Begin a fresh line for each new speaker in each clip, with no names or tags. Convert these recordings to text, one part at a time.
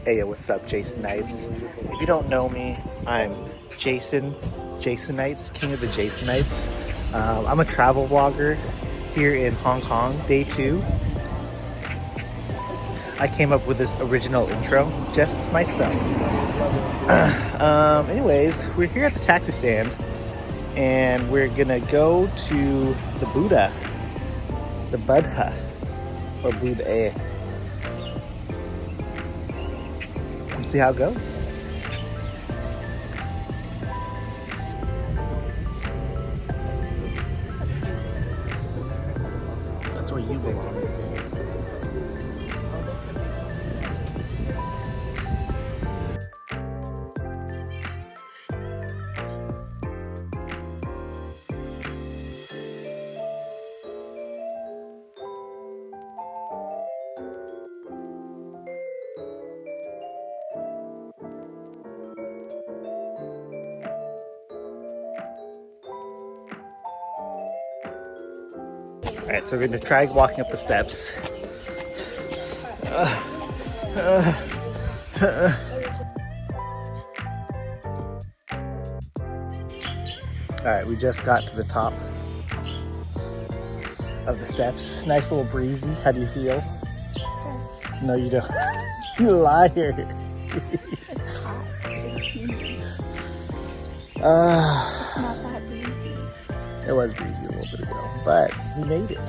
Hey, what's up, Jason Knights? If you don't know me, I'm Jason Knights, king of the Jasonites. I'm a travel vlogger here in Hong Kong, day 2. I came up with this original intro, just myself. Anyways, we're here at the taxi stand, and we're gonna go to the Buddha, or Buddha, and see how it goes. That's where you belong. All right, so we're gonna try walking up the steps. All right, we just got to the top of the steps. Nice little breezy. How do you feel? No, you don't. You liar.
It's hot. It's humid. It's
Uh,
not that breezy.
it was breezy a little bit ago, but we made it.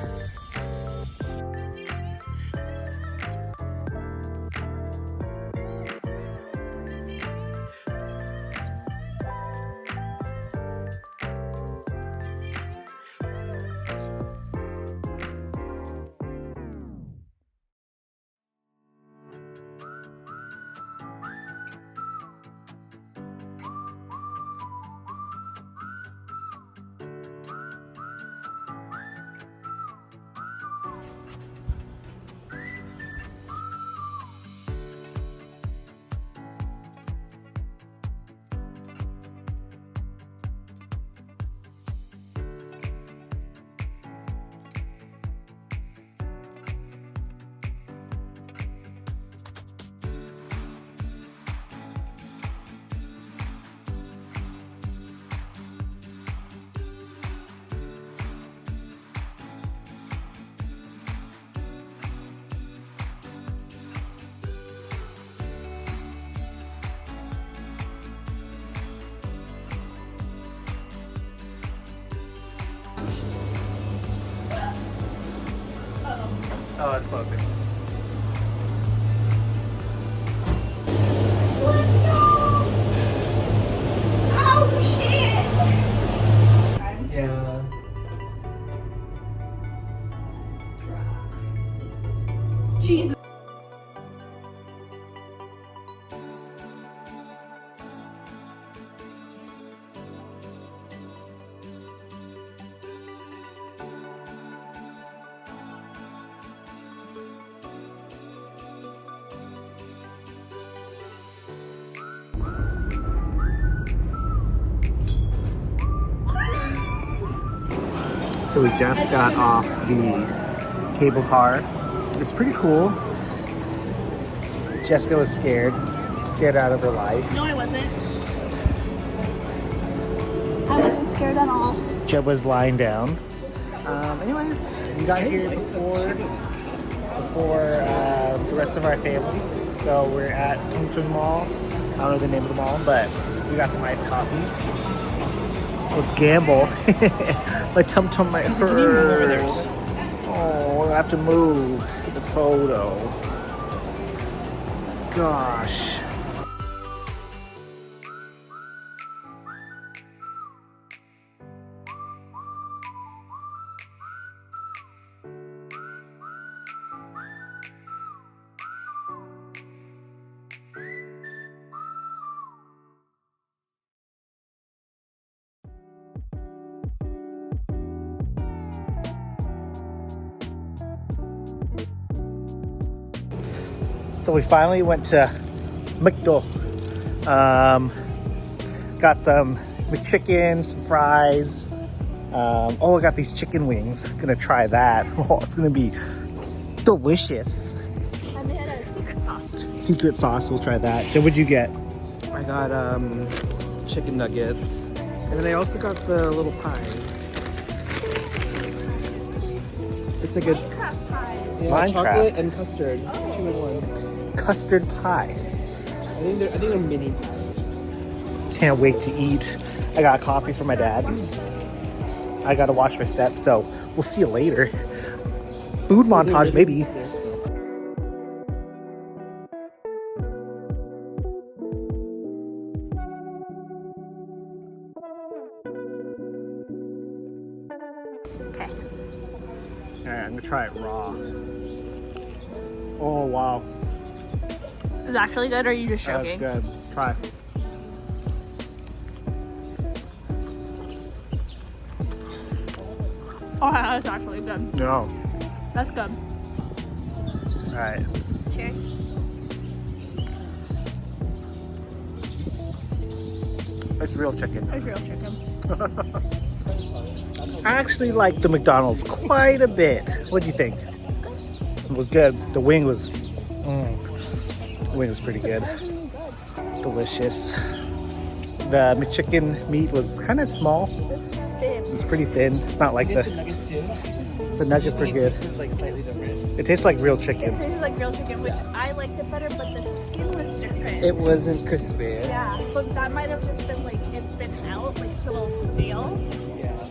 Oh, it's closing. Yeah.
Jesus.
So we just got off the cable car. It's pretty cool. Jessica was scared out of her life.
No, I wasn't. I wasn't scared at all.
Jeb was lying down. Anyways, we got here before the rest of our family. So we're at Tung Chung Mall. I don't know the name of the mall, but we got some iced coffee. Let's gamble. My tum-tum might hurt. Oh, I have to move for the photo. Gosh. So we finally went to McDo. Got some McChicken, some fries. I got these chicken wings. Gonna try that. Oh, it's gonna be delicious.
And they had a secret sauce.
secret sauce. We'll try that. So what'd you get?
I got chicken nuggets, and then I also got the little pies. It's a good
Minecraft pie.
Minecraft.
chocolate and custard, 2 in 1.
Custard pie.
I think they're mini pies.
Can't wait to eat. I got coffee for my dad. I gotta watch my steps, so we'll see you later. Food montage, maybe.
Okay.
Alright, I'm gonna try it raw. Oh wow,
Is it actually good or are you just
that's
joking?
good. Try.
Oh, that's actually good.
No.
That's good.
Alright.
Cheers.
It's real chicken.
It's real chicken.
I actually like the McDonald's quite a bit. What do you think? It was good. The wing was, the wing was pretty good.
Surprisingly good.
Delicious. The McChicken meat was kind of small.
This is thin.
It was pretty thin. It's not like
The
the
nuggets too.
nuggets were good.
Like slightly different.
It tastes like real
It
chicken.
tasted like real chicken, which I liked it better, but the skin was different.
It wasn't crispy.
Yeah, but that might have just been like it's been out, like it's a little stale.
Yeah.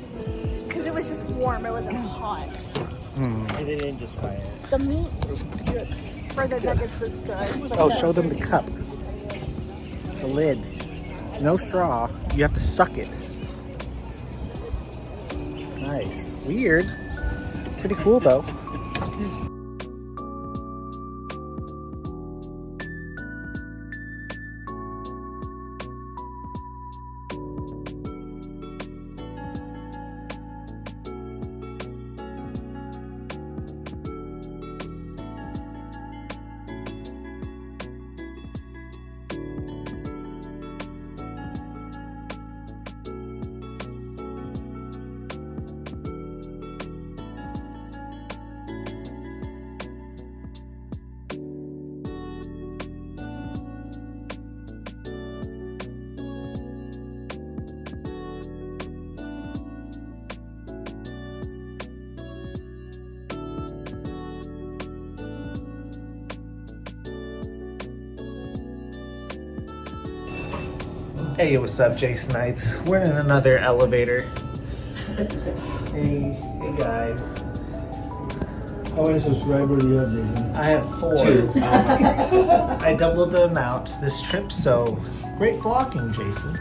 Because it was just warm, it wasn't hot.
And they didn't just fry it.
The meat for the nuggets was good. but
Oh,
the-
show them the cup. The lid. No straw. You have to suck it. Nice. Weird. Pretty cool though. Hey, what's up, Jasonites? We're in another elevator. Hey guys.
How many subscribers do you have, Jason?
I have 4.
2.
I doubled the amount this trip, so great vlogging, Jason.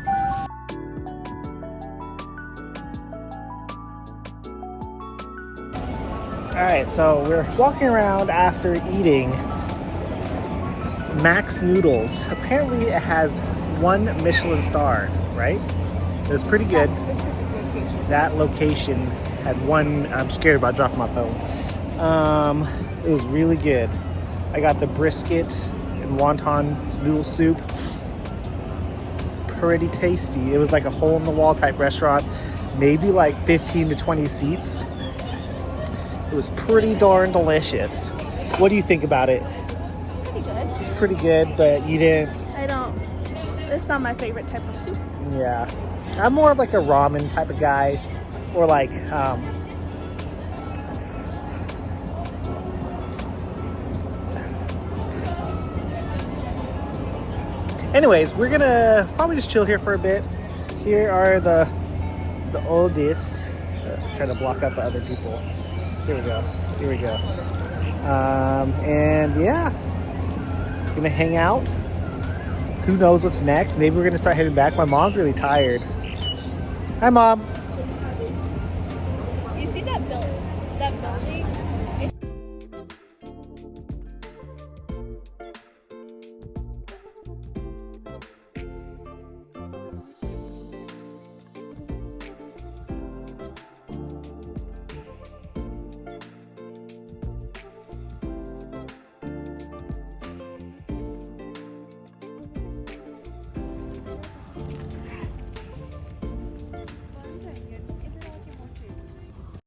Alright, so we're walking around after eating Max Noodles. Apparently it has 1 Michelin star, right? It was pretty good.
That specific location.
That location had 1. I'm scared about dropping my phone. It was really good. I got the brisket and wonton noodle soup. Pretty tasty. It was like a hole in the wall type restaurant, maybe like 15 to 20 seats. It was pretty darn delicious. What do you think about it?
Pretty good.
It's pretty good, but you didn't.
I don't. It's not my favorite type of soup.
Yeah, I'm more of like a ramen type of guy, or like anyways, we're gonna probably just chill here for a bit. Here are the oldies. Trying to block out the other people. Here we go. Here we go. And yeah, gonna hang out. Who knows what's next? Maybe we're gonna start heading back. My mom's really tired. Hi, Mom.